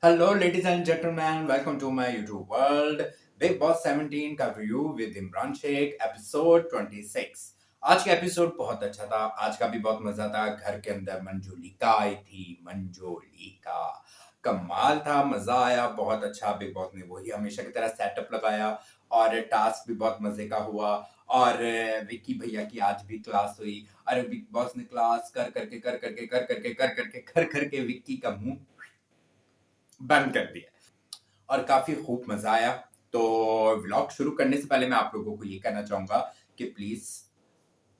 Hello ladies and gentleman, welcome to my YouTube world. Bigg Boss 17 का review with Imran Shaikh, episode 26। आज का episode बहुत अच्छा था। आज का भी बहुत मजा था। घर के अंदर मंजूलिका आई थी। मंजूलिका कमाल था, मजा आया, बहुत अच्छा। बिग बॉस ने वही हमेशा की तरह सेटअप लगाया और टास्क भी बहुत मजे का हुआ। और विक्की भैया की आज भी क्लास हुई। अरे बिग बॉस ने क्लास कर करके विक्की का मुंह बंद कर दिया और काफी खूब मजा आया। तो व्लॉग शुरू करने से पहले मैं आप लोगों को ये कहना चाहूंगा कि प्लीज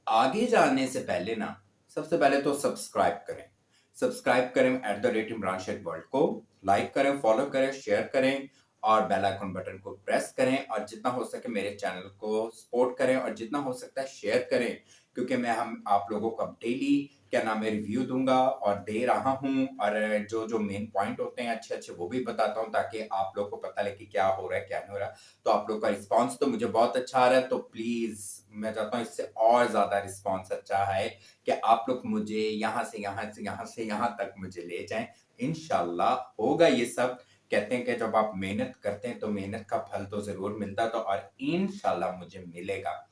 आगे जाने से पहले ना, सबसे पहले तो सब्सक्राइब करें इमरान शेख वर्ल्ड को। लाइक करें, फॉलो करें, शेयर करें और बेल आइकन बटन को प्रेस करें और जितना हो सके मेरे चैनल को सपोर्ट करें और जितना हो सकता है शेयर करें, क्योंकि मैं हम आप लोगों को अब डेली क्या नाम है रिव्यू दूंगा और दे रहा हूं। और जो जो मेन पॉइंट होते हैं अच्छे अच्छे वो भी बताता हूं, ताकि आप लोग को पता लगे क्या हो रहा है क्या नहीं हो रहा। तो आप लोग का रिस्पांस तो मुझे बहुत अच्छा आ रहा है, तो प्लीज मैं चाहता हूँ इससे और ज्यादा रिस्पांस अच्छा है कि आप लोग मुझे यहाँ तक मुझे ले जाएं। इंशाल्लाह होगा ये सब। कहते हैं कि जब आप मेहनत करते हैं तो मेहनत का फल तो जरूर मिलता है, तो और इंशाल्लाह मुझे मिलेगा।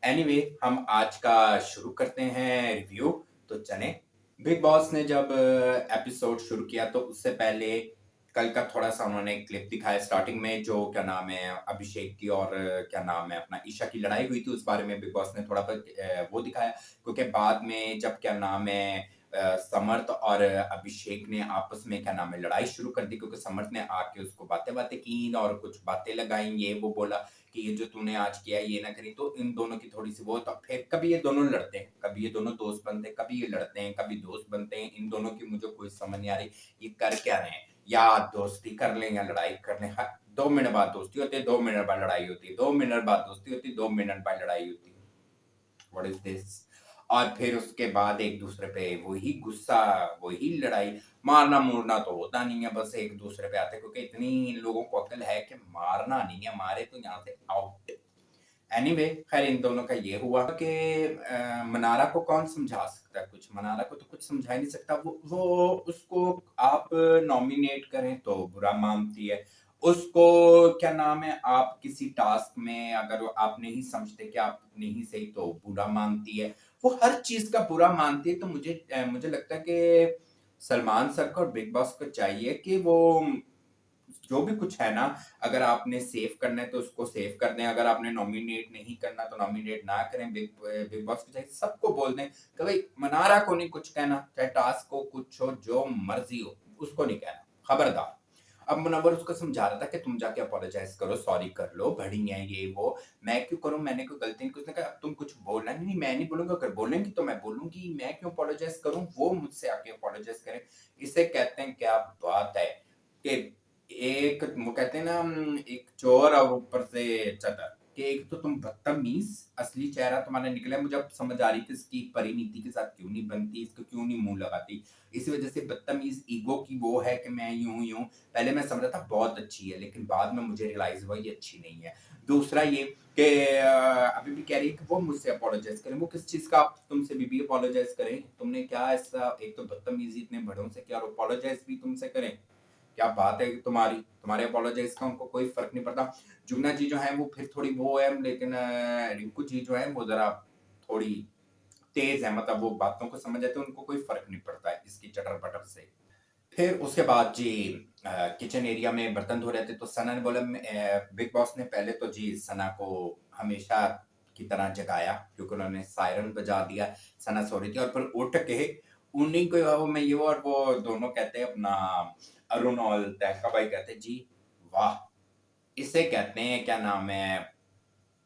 एनीवे हम आज का शुरू करते हैं रिव्यू। तो चलें। बिग बॉस ने जब एपिसोड शुरू किया तो उससे पहले कल का थोड़ा सा उन्होंने क्लिप दिखाया स्टार्टिंग में, जो क्या नाम है अभिषेक की और क्या नाम है अपना ईशा की लड़ाई हुई थी। उस बारे में बिग बॉस ने थोड़ा बहुत वो दिखाया, क्योंकि बाद में जब क्या नाम है समर्थ और अभिषेक ने आपस में क्या नाम है लड़ाई शुरू कर दी, क्योंकि समर्थ ने आके उसको बातें बातें की और कुछ बातें लगाई। ये वो बोला कि ये जो तूने आज किया ये ना करी, तो इन दोनों की थोड़ी सी वो, तो फिर कभी ये दोनों लड़ते हैं, कभी ये दोनों दोस्त बनते हैं, कभी ये लड़ते हैं, कभी दोस्त बनते हैं। इन दोनों की मुझे कोई समझ नहीं आ रही ये कर क्या रहे हैं। या दोस्ती कर लें या लड़ाई कर लें। 2 मिनट बाद दोस्ती होती है, 2 मिनट बाद लड़ाई होती है, 2 मिनट बाद दोस्ती होती है, 2 मिनट बाद लड़ाई होती है। What is this. और फिर उसके बाद एक दूसरे पे वही गुस्सा, वही लड़ाई। मारना मुरना तो होता नहीं है, बस एक दूसरे पे आते, क्योंकि इतनी इन लोगों को अकल है कि मारना नहीं है, मारे तो यहाँ से आउट। एनीवे खैर इन दोनों का ये हुआ कि मनारा को कौन समझा सकता है कुछ। मनारा को तो कुछ समझा ही नहीं सकता। वो उसको आप नॉमिनेट करें तो बुरा मानती है। उसको क्या नाम है आप किसी टास्क में अगर आप नहीं समझते कि आप नहीं सही तो बुरा मानती है। वो हर चीज का बुरा मानती है। तो मुझे लगता है कि सलमान सर को और बिग बॉस को चाहिए कि वो जो भी कुछ है ना, अगर आपने सेव करना है तो उसको सेव कर दें, अगर आपने नॉमिनेट नहीं करना तो नॉमिनेट ना करें। बिग बॉस को चाहिए सबको बोल दें कि भाई मनारा को नहीं कुछ कहना, चाहे टास्क को कुछ हो जो मर्जी हो उसको नहीं कहना, खबरदार। अब मुनव्वर उसको समझा रहा था कि तुम जाके अपोलोजाइज करो, सॉरी कर लो, बड़ी है ये वो। मैं क्यों करूं, मैंने कोई गलती नहीं की। उसने कहा अब तुम कुछ बोलना नहीं, मैं नहीं बोलूंगा, अगर बोलेंगी तो मैं बोलूंगी, मैं क्यों अपोलोजाइज करूं, वो मुझसे आके अपोलोजाइज करें। इसे कहते हैं क्या बात है कि एक वो कहते हैं ना एक चोर और ऊपर से चतर, कि एक तो तुम बदतमीज, असली चेहरा तुम्हारा निकला। मुझे अब समझ आ रही थी इसकी परिणीति के साथ क्यों नहीं बनती, इसको क्यों नहीं मुंह लगाती। इसी वजह से बदतमीज ईगो की वो है कि मैं यूं यूं। पहले मैं समझा था बहुत अच्छी है, लेकिन बाद में मुझे रियलाइज हुआ ये अच्छी नहीं है। दूसरा ये कि अभी भी कह रही है कि वो मुझसे अपोलोजाइज करें। वो किस चीज का आप तुमसे भी अपोलोजाइज करें? तुमने क्या ऐसा, एक तो बदतमीजी इतने बड़ों से किया और अपोलोजाइज भी तुमसे करें? क्या बात है कि तुम्हारे अपोलोजाइज का उनको कोई फर्क नहीं पड़ता। जुगना जी जो है वो फिर थोड़ी वो है, लेकिन रिंकू जी जो है वो जरा थोड़ी तेज है, मतलब वो बातों को समझ जाते हैं, उनको कोई फर्क नहीं पड़ता है इसकी चटर पटर से। फिर उसके बाद जी किचन एरिया में बर्तन धो रहे थे तो सना ने बोला बिग बॉस ने पहले तो जी सना को हमेशा की तरह जगाया, क्योंकि उन्होंने सायरन बजा दिया। सना सो रही थी और फिर उठ के उन्हीं को वो मैं ये और वो दोनों कहते हैं अपना अरुण और तहका भाई कहते हैं जी वाह, इसे कहते हैं क्या नाम है,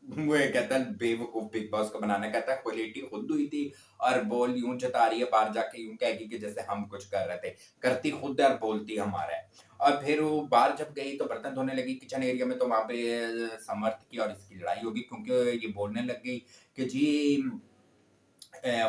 वो ये कहता है बेवकूफ बिग बॉस को बनाना। कहता है क्वालिटी खुद हुई थी और बोल यूं जता रही है, बाहर जाके यूं कहेगी कि जैसे हम कुछ कर रहे थे, करती खुद है और बोलती हमारा है। और फिर वो बाहर जब गई तो बर्तन धोने लगी किचन एरिया में, तो वहां पे समर्थ की और इसकी लड़ाई होगी, क्योंकि ये बोलने लग गई कि जी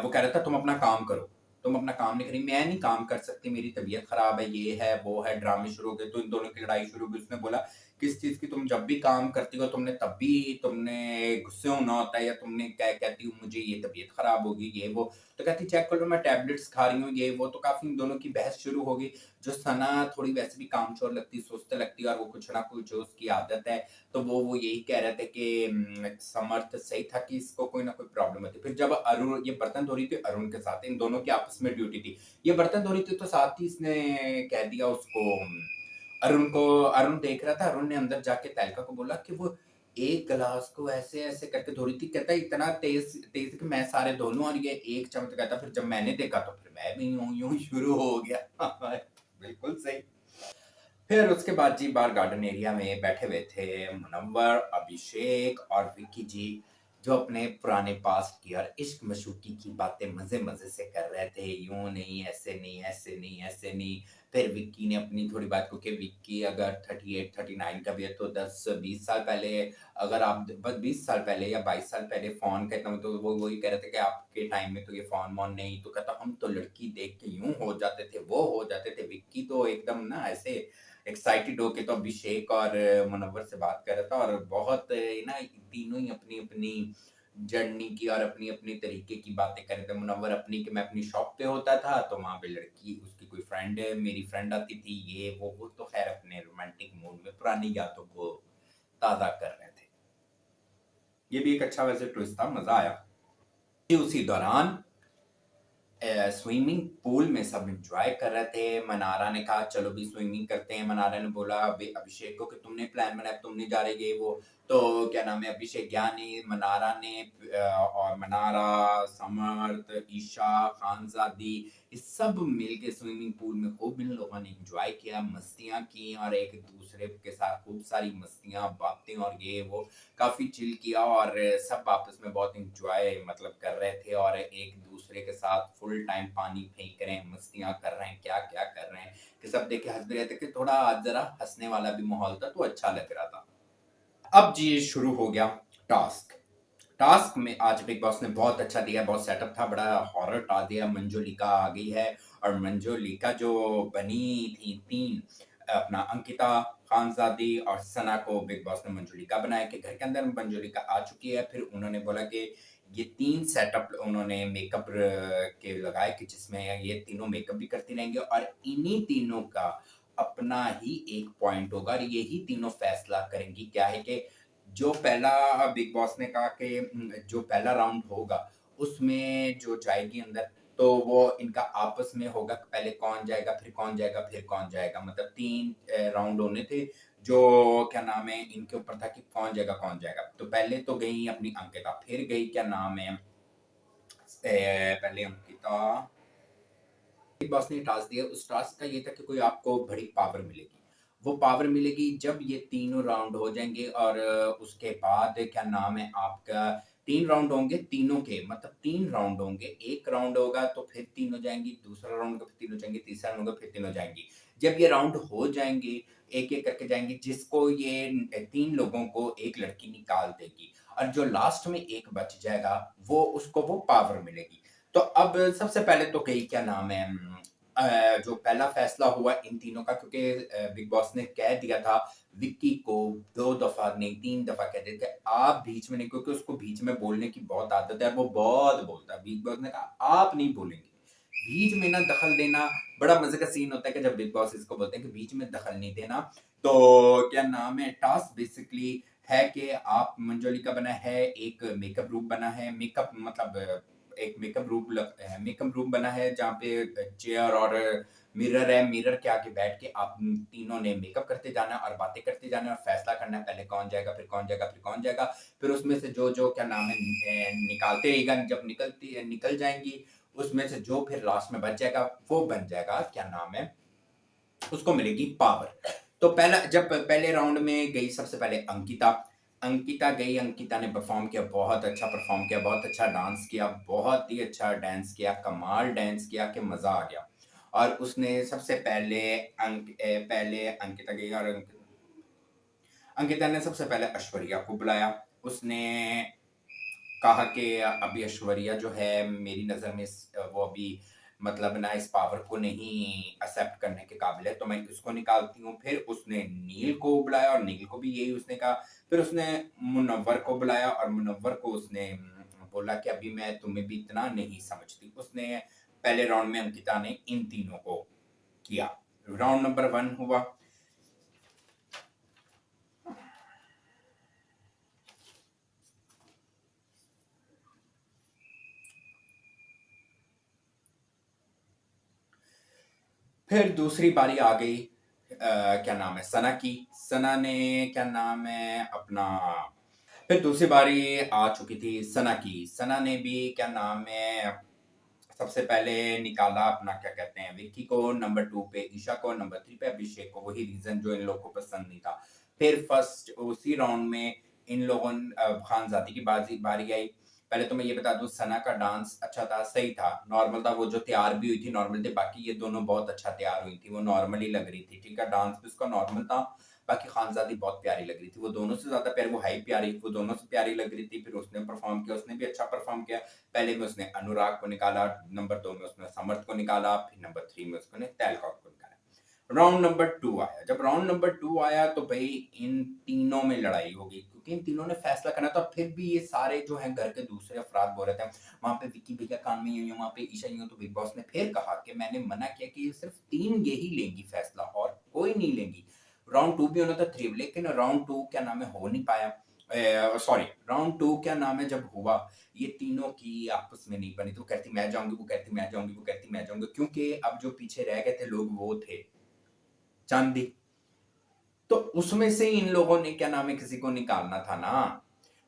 वो कह रहा था तुम अपना काम करो, तुम अपना काम नहीं करी। मैं नहीं काम कर सकती, मेरी तबीयत खराब है, ये है वो है, ड्रामे शुरू हो गए। तो इन दोनों की लड़ाई शुरू हो गई। उसने बोला किस चीज की, तुम जब भी काम करती हो तुमने तब भी तुमने गुस्से होना होता है, या तुमने क्या कहती हो मुझे ये तबीयत खराब होगी ये वो। तो कहती चेक कर लो मैं टैबलेट्स खा रही हूँ ये वो, तो काफ़ी इन दोनों की बहस शुरू हो गई। जो सना थोड़ी वैसे भी कामचोर लगती, सुस्त लगती है और वो कुछ ना कुछ जो उसकी आदत है, तो वो यही कह रहे थे कि समर्थ सही था कि इसको कोई ना कोई प्रॉब्लम होती। फिर जब अरुण ये बर्तन धो रही थी अरुण के साथ, इन दोनों की आपस में ड्यूटी थी। ये बर्तन धो रही थी तो साथ ही इसने कह दिया उसको अरुण को, अरुण देख रहा था, अरुण ने अंदर जाके तहलका को बोला कि वो एक गिलास को ऐसे-ऐसे करके धो रही थी। कहता है इतना तेज़ तेज़ कि मैं सारे धो लूँ और ये एक चम्मच। कहता फिर जब मैंने देखा तो फिर मैं भी यूँ-यूँ शुरू हो गया। बिल्कुल सही। फिर उसके बाद जी बाहर गार्डन एरिया में बैठे हुए थे मुनव्वर, अभिषेक और विक्की जी, जो अपने पुराने पास्ट की और इश्क मशूक़ी की बातें मज़े-मज़े से कर रहे थे। यूँ नहीं, ऐसे नहीं, ऐसे नहीं, ऐसे नहीं। फिर विक्की ने अपनी थोड़ी बात को कि विक्की अगर 38-39 का भी है तो 10-20 साल पहले, अगर आप बस 20 साल पहले या 22 साल पहले फ़ोन का इतना, तो वो वही कह रहे थे कि आपके टाइम में तो ये फ़ोन-वोन नहीं। तो कहता हम तो लड़की देख के यूँ हो जाते थे, वो हो जाते थे। विक्की तो एकदम ना ऐसे एक्साइटेड होके तो अभिषेक और मुनव्वर से बात कर रहा था और बहुत ना तीनों ही अपनी-अपनी जर्नी की और अपनी-अपनी तरीके की बातें कर रहे थे। मुनव्वर अपनी कि मैं अपनी शॉप पे होता था, तो वहाँ पे लड़की उसकी कोई फ्रेंड है, मेरी फ्रेंड आती थी, ये वो तो ख़ैर अपने रोमांटिक मूड में पुरानी यादों को ताज़ा कर रहे थे। ये भी एक अच्छा वैसे ट्विस्ट था, मज़ा आया। उसी दौरान स्विमिंग पूल में सब एन्जॉय कर रहे थे। मनारा ने कहा चलो भी स्विमिंग करते हैं। मनारा ने बोला अभिषेक को कि तुमने प्लान बनाया, तुम नहीं जा रहे ये वो। तो क्या नाम है, अभिषेक गया नहीं। मनारा ने और मनारा, समर्थ, ईशा, खानज़ादी, ये सब मिलके स्विमिंग पूल में खूब इन लोगों ने एन्जॉय किया, मस्तियाँ की और एक दूसरे के साथ खूब सारी मस्तियाँ, बातें और ये वो काफ़ी चिल किया और सब आपस में बहुत एन्जॉय मतलब कर रहे थे और एक दूसरे के साथ फुल टाइम पानी फेंक रहे हैं, मस्तियाँ कर रहे हैं, क्या-क्या कर रहे हैं कि सब देख के हँस भी रहे थे कि थोड़ा आज ज़रा हँसने वाला भी माहौल था, तो अच्छा लग रहा था। अब जी शुरू हो गया टास्क। टास्क में आज बिग बॉस ने बहुत अच्छा दिया, बहुत सेटअप था, बड़ा हॉरर टास्क दिया। मंजुलिका आ गई है और मंजुलिका जो बनी थी 3, अपना अंकिता, खानज़ादी और सना को बिग बॉस ने मंजुलिका बनाया कि घर के अंदर मंजुलिका आ चुकी है। फिर उन्होंने बोला कि ये 3 सेटअप उन्होंने मेकअप के लगाए कि जिसमें ये तीनों मेकअप भी करती रहेंगी और इन्हीं तीनों का अपना ही एक पॉइंट होगा और यही तीनों फैसला करेंगी। क्या है कि जो पहला बिग बॉस ने कहा कि जो पहला राउंड होगा, उसमें जो जाएगी अंदर, तो वो इनका आपस में होगा कि पहले कौन जाएगा, फिर कौन जाएगा, फिर कौन जाएगा। मतलब 3 राउंड होने थे, जो क्या नाम है, इनके ऊपर था कि कौन जाएगा, कौन जाएगा। तो पहले तो गई अपनी अंकिता, फिर गई क्या नाम है, पहले अंकिता, बिग बॉस ने टास्क दिया, उस टास्क का ये था कि कोई आपको बड़ी पावर मिलेगी। वो पावर मिलेगी जब ये तीनों राउंड हो जाएँगे और उसके बाद क्या नाम है आपका, 3 राउंड होंगे तीनों के, मतलब 3 राउंड होंगे। 1 राउंड होगा तो फिर तीनों जाएँगी, दूसरा राउंड होगा फिर तीनों जाएँगी, तीसरा राउंड होगा फिर तीनों जाएँगी। जब ये राउंड हो जाएँगे, एक-एक करके जाएँगे, जिसको ये 3 लोगों को एक लड़की निकाल देगी और जो लास्ट में 1 बच जाएगा, वो उसको वो पावर मिलेगी। तो अब सबसे पहले तो कही क्या नाम है, जो पहला फैसला हुआ इन तीनों का, क्योंकि बिग बॉस ने कह दिया था विक्की को 2 दफ़ा नहीं 3 दफ़ा कह दिया कि आप बीच में नहीं, क्योंकि उसको बीच में बोलने की बहुत आदत है और वो बहुत बोलता है। बिग बॉस ने कहा आप नहीं बोलेंगे। बीच में ना दखल देना, बड़ा मज़े का सीन होता है कि जब बिग बॉस इसको बोलते हैं कि बीच में दखल नहीं देना। तो क्या नाम है, टास्क बेसिकली है कि आप मंजोलिका बना है, एक मेकअप रूम बना है, मेकअप मतलब एक मेकअप रूम बना है जहाँ पे चेयर और मिरर है। मिरर के आगे बैठ के आप तीनों ने मेकअप करते जाना और बातें करते जाना और फैसला करना है पहले कौन जाएगा, फिर कौन जाएगा, फिर कौन जाएगा। फिर उसमें से जो क्या नाम है निकालते रहिएगा, जब निकल जाएँगी, उसमें से जो फिर लास्ट में बच जाएगा, वो बन जाएगा क्या नाम है, उसको मिलेगी पावर। तो पहला जब पहले राउंड में गई सबसे पहले अंकिता। अंकिता गई, अंकिता ने परफ़ॉर्म किया, बहुत अच्छा परफ़ॉर्म किया, बहुत अच्छा डांस किया, बहुत ही अच्छा डांस किया, कमाल डांस किया कि मज़ा आ गया। और उसने सबसे पहले पहले अंकिता गई और अंकिता ने सबसे पहले ऐश्वर्या को बुलाया। उसने कहा कि अभी ऐश्वर्या जो है मेरी नज़र में वो अभी मतलब ना इस पावर को नहीं एक्सेप्ट करने के काबिल है, तो मैं इसको निकालती हूँ। फिर उसने नील को बुलाया और नील को भी यही उसने कहा। फिर उसने मुनव्वर को बुलाया और मुनव्वर को उसने बोला कि अभी मैं तुम्हें भी इतना नहीं समझती। उसने पहले राउंड में अंकिता ने इन तीनों को किया। राउंड नंबर 1 हुआ। फिर दूसरी बारी आ गई क्या नाम है सना की। सना ने क्या नाम है अपना फिर दूसरी बारी आ चुकी थी सना की। सना ने भी क्या नाम है सबसे पहले निकाला अपना क्या कहते हैं विक्की को, नंबर 2 पे ईशा को, नंबर 3 पे अभिषेक को। वही रीजन जो इन लोगों को पसंद नहीं था। फिर फर्स्ट उसी राउंड में इन लोगों खानजादी की बारी आई। पहले तो मैं ये बता दूं सना का डांस अच्छा था, सही था, नॉर्मल था। वो जो तैयार भी हुई थी नॉर्मल थी। बाकी ये दोनों बहुत अच्छा तैयार हुई थी, वो नॉर्मल ही लग रही थी। ठीक है, डांस भी उसका नॉर्मल था। बाकी खानजादी बहुत प्यारी लग रही थी, वो दोनों से ज्यादा प्यारी, वो है ही प्यारी, वो दोनों से प्यारी लग रही थी। फिर उसने परफॉर्म किया, उसने भी अच्छा परफॉर्म किया। पहले में उसने अनुराग को निकाला, नंबर 2 में उसने समर्थ को निकाला, फिर नंबर 3 में उसने तहलका को निकाला। राउंड नंबर 2 आया। जब राउंड नंबर 2 आया तो भाई इन तीनों में लड़ाई हो गई, क्योंकि इन तीनों ने फैसला करना था। फिर भी ये सारे जो हैं घर के दूसरे अफराद बोल रहे थे वहां पे विक्की भैया कान में यूं वहां पे ईशा यूं। तो बिग बॉस ने फिर कहा कि मैंने मना किया कि ये सिर्फ 3 यही लेंगी फैसला और कोई नहीं लेंगी। राउंड 2 भी होना था 3, लेकिन राउंड 2 क्या नाम है हो नहीं पाया। सॉरी, राउंड 2 क्या नाम है जब हुआ, ये तीनों की आपस में नहीं बनी। तो वो कहती मैं जाऊंगी, वो कहती मैं जाऊंगी, वो कहती मैं जाऊंगी। क्योंकि अब जो पीछे रह गए थे लोग वो थे चांदी। तो उसमें से इन लोगों ने क्या नाम है किसी को निकालना था ना।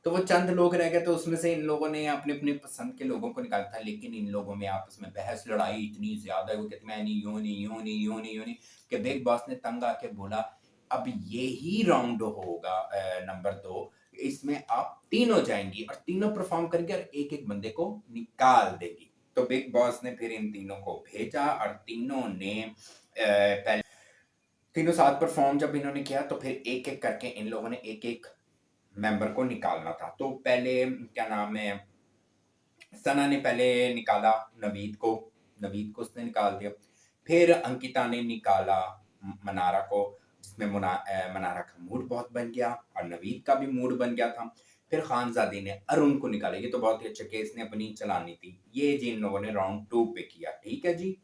तो वो चंद लोग रह गए, तो उसमें से इन लोगों ने अपने अपने पसंद के लोगों को निकाला था। लेकिन इन लोगों में आपस में बहस लड़ाई इतनी ज्यादा है, वो कहते मैं नहीं, यूं नहीं, यूं नहीं, यूं नहीं, यूं नहीं, कि बिग बॉस ने तंग आके बोला अब यही राउंड होगा नंबर 2, इसमें आप तीनों जाएंगी और तीनों परफॉर्म करके और एक एक बंदे को निकाल देगी। तो बिग बॉस ने फिर इन तीनों को भेजा और तीनों ने पहले तीनों साथ परफॉर्म जब इन्होंने किया तो फिर एक एक करके इन लोगों ने एक एक मेंबर को निकालना था। तो पहले क्या नाम है सना ने पहले निकाला नवीद को उसने निकाल दिया। फिर अंकिता ने निकाला मनारा को, जिसमें मनारा का मूड बहुत बन गया और नवीद का भी मूड बन गया था। फिर खानजादी ने अरुण को निकाला। ये तो बहुत ही अच्छा केस ने अपनी चलानी थी। ये जी इन लोगों ने राउंड 2 पे किया। ठीक है जी,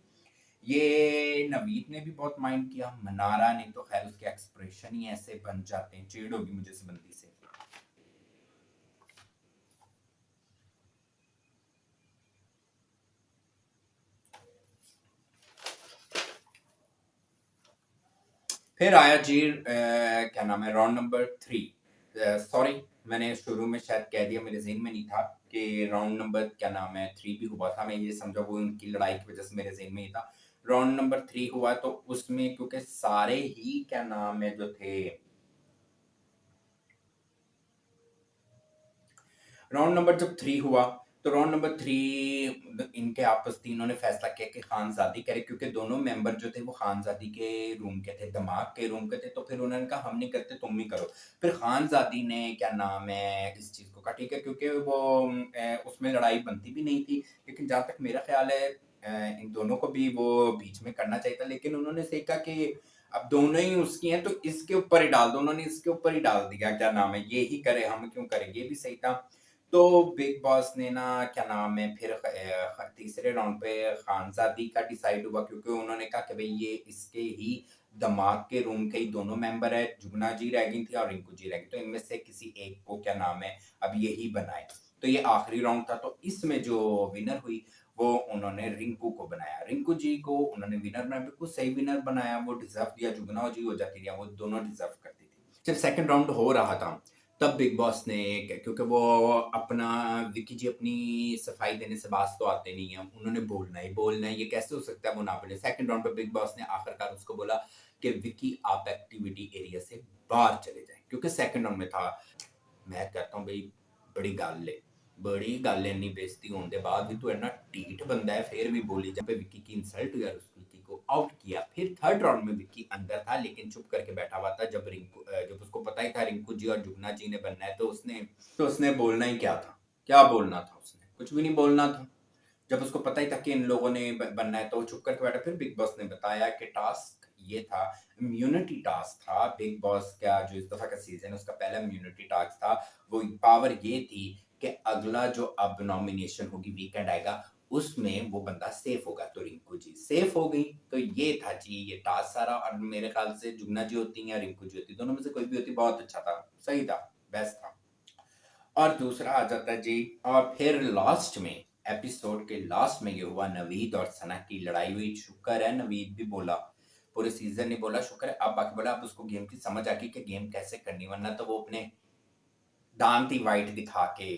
ये नवीद ने भी बहुत माइंड किया। मनारा ने तो खैर उसके एक्सप्रेशन ही ऐसे बन जाते हैं, चिढ़ होगी मुझे इस बंदी से। फिर आया जी क्या नाम है राउंड नंबर 3। सॉरी, मैंने शुरू में शायद कह दिया, मेरे ज़हन में नहीं था कि राउंड नंबर क्या नाम है 3 भी हुआ था। मैं ये समझा वो उनकी लड़ाई की वजह से मेरे ज़हन में ही था। राउंड नंबर 3 हुआ तो उसमें क्योंकि सारे ही क्या नाम है जो थे, राउंड नंबर जब 3 हुआ तो राउंड नंबर 3 इनके आपस तीनों ने फैसला किया कि खानजादी करे, क्योंकि दोनों मेंबर जो थे वो खानजादी के रूम के थे, दिमाग के रूम के थे। तो फिर उन्होंने कहा हम नहीं करते, तुम ही करो। फिर खानजादी ने क्या नाम है इस चीज को कहा ठीक है, क्योंकि वो उसमें लड़ाई बनती भी नहीं थी। लेकिन जहां तक मेरा ख्याल है इन दोनों को भी वो बीच में करना चाहिए था। लेकिन उन्होंने सीखा कि अब दोनों ही उसकी हैं तो इसके ऊपर ही डाल दो। उन्होंने इसके ऊपर ही डाल दिया क्या नाम है ये ही करे, हम क्यों करें, ये भी सही था। तो बिग बॉस ने ना क्या नाम है फिर तीसरे राउंड पे खानजादी का डिसाइड हुआ, क्योंकि उन्होंने कहा कि भाई ये इसके ही दिमाग के रूम के ही दोनों मेंबर है। जुगना जी रह गई थी और रिंकू जी रह गई, तो इनमें से किसी एक को क्या नाम है अब यही बनाए। तो ये आखिरी राउंड था, तो इसमें जो विनर हुई वो उन्होंने रिंकू को बनाया। रिंकू जी को उन्होंने विनर बनाया, बिल्कुल सही विनर बनाया। वो डिजर्व दिया, जुगना जी हो जाती दिया, वो दोनों डिजर्व करती थी। जब सेकंड राउंड हो रहा था तब बिग बॉस ने क्योंकि वो अपना विकी जी अपनी सफाई देने से बाज तो आते नहीं है, उन्होंने बोलना है, ये कैसे हो सकता है वो ना बोले। सेकंड राउंड पे बिग बॉस ने आखिरकार उसको बोला कि विकी आप एक्टिविटी एरिया से बाहर चले जाएं, क्योंकि सेकंड राउंड में था। मैं कहता हूँ भाई बड़ी गल है, इन्नी बेइज्जती होने के बाद भी तू इतना ढीठ बंदा है फिर भी बोली जब पे विक्की की इंसल्ट हुई और उस विक्की को आउट किया। फिर थर्ड राउंड में विक्की अंदर था लेकिन चुप करके बैठा हुआ था। जब उसको पता ही था रिंकू जी और जुगना जी ने बनना है, तो उसने बोलना ही क्या था, क्या बोलना था, उसने कुछ भी नहीं बोलना था। जब उसको पता ही था कि इन लोगों ने बनना है तो वो चुप करके बैठा। फिर बिग बॉस ने बताया कि टास्क ये था, इम्यूनिटी टास्क था। बिग बॉस का जो इस दफा का सीजन है उसका पहला इम्यूनिटी टास्क था। वो पावर ये थी कि अगला जो अब नॉमिनेशन होगी वीकेंड आएगा उसमें वो बंदा सेफ होगा, तो रिंकू जी सेफ हो गई। तो ये था जी ये टास्क सारा, और मेरे ख्याल से जुगना जी होती या रिंकू जी होती, दोनों में से कोई भी होती बहुत अच्छा था, सही था, बेस्ट था। और दूसरा आ जाता है जी, और फिर लास्ट में एपिसोड के लास्ट में ये हुआ, नवीद और सना की लड़ाई हुई। शुक्र है नवीद भी बोला, पूरे सीजन नहीं बोला, शुक्र है। अब बाकी बोला, अब उसको गेम की समझ आ गई कि गेम कैसे करनी, वरना तो वो अपने दांत ही वाइट दिखा के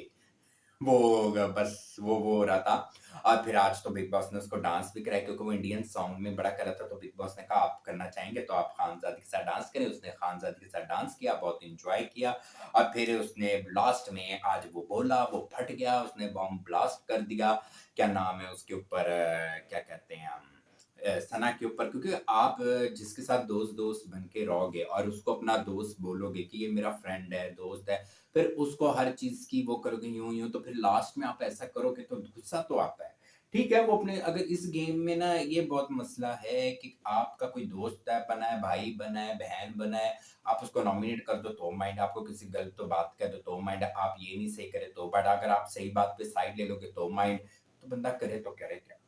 वो बस वो हो रहा था। और फिर आज तो बिग बॉस ने उसको डांस भी कराया, क्योंकि वो इंडियन सॉन्ग में बड़ा कर रहा था, तो बिग बॉस ने कहा आप करना चाहेंगे तो आप खानजादी के साथ डांस करें। उसने खानजादी के साथ डांस किया, बहुत इंजॉय किया। और फिर उसने लास्ट में आज वो बोला, वो फट गया, उसने बॉम्ब ब्लास्ट कर दिया, क्या नाम है उसके ऊपर, क्या कहते हैं हम, सना के ऊपर। क्योंकि आप जिसके साथ दोस्त दोस्त बन के रहोगे और उसको अपना दोस्त बोलोगे कि ये मेरा फ्रेंड है, दोस्त है, फिर उसको हर चीज की वो करोगे यूं यूं, तो फिर लास्ट में आप ऐसा करोगे तो गुस्सा तो आता है। ठीक है, वो अपने, अगर इस गेम में ना ये बहुत मसला है कि आपका कोई दोस्त है बना है, भाई बना है, बहन बना है, आप उसको नॉमिनेट कर दो तो माइंड, आपको किसी गलत तो बात कह दो तो माइंड, आप ये नहीं सही करे तो, बट अगर आप सही बात पे साइड ले लोगे तो माइंड, तो बंदा करे तो करे क्या।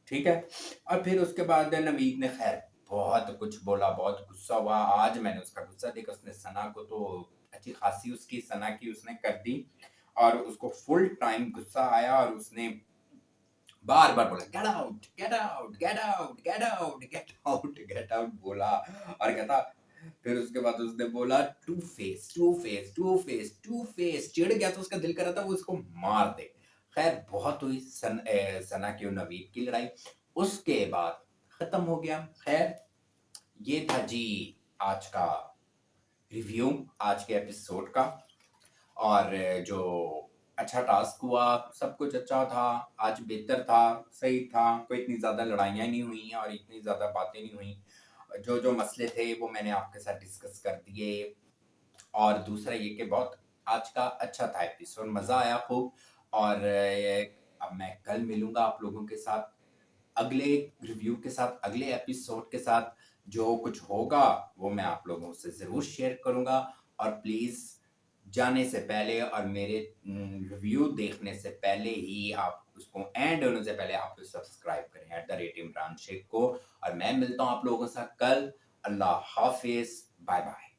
ठीक है। और फिर उसके बाद नवीद ने खैर बहुत कुछ बोला, बहुत गुस्सा हुआ। आज मैंने उसका गुस्सा देखा, उसने सना को तो अच्छी खासी उसकी सना की उसने कर दी, और उसको फुल टाइम गुस्सा आया, और उसने बार बार बोला get out get out get out get out get out get out बोला। और कहता, फिर उसके बाद उसने बोला two face two face two face two face, चिढ़ गया तो उसका दिल कर रहा था वो उसको मार दे। खैर बहुत हुई सना की और नवीद की लड़ाई, उसके बाद खत्म हो गया। खैर ये था जी आज का रिव्यू, आज के एपिसोड का। और जो अच्छा टास्क हुआ, सब कुछ अच्छा था, आज बेहतर था, सही था, कोई इतनी ज़्यादा लड़ाइयाँ नहीं हुई और इतनी ज़्यादा बातें नहीं हुई। जो जो मसले थे वो मैंने आपके साथ डिस्कस कर दिए। और दूसरा ये कि बहुत आज का अच्छा था एपिसोड, मज़ा आया खूब। और अब मैं कल मिलूंगा आप लोगों के साथ अगले रिव्यू के साथ, अगले एपिसोड के साथ। जो कुछ होगा वो मैं आप लोगों से ज़रूर शेयर करूंगा। और प्लीज़ जाने से पहले और मेरे रिव्यू देखने से पहले ही आप उसको एंड होने से पहले आप सब्सक्राइब करें @इमरान शेख को। और मैं मिलता हूँ आप लोगों के साथ कल। अल्लाह हाफिज, बाय बाय।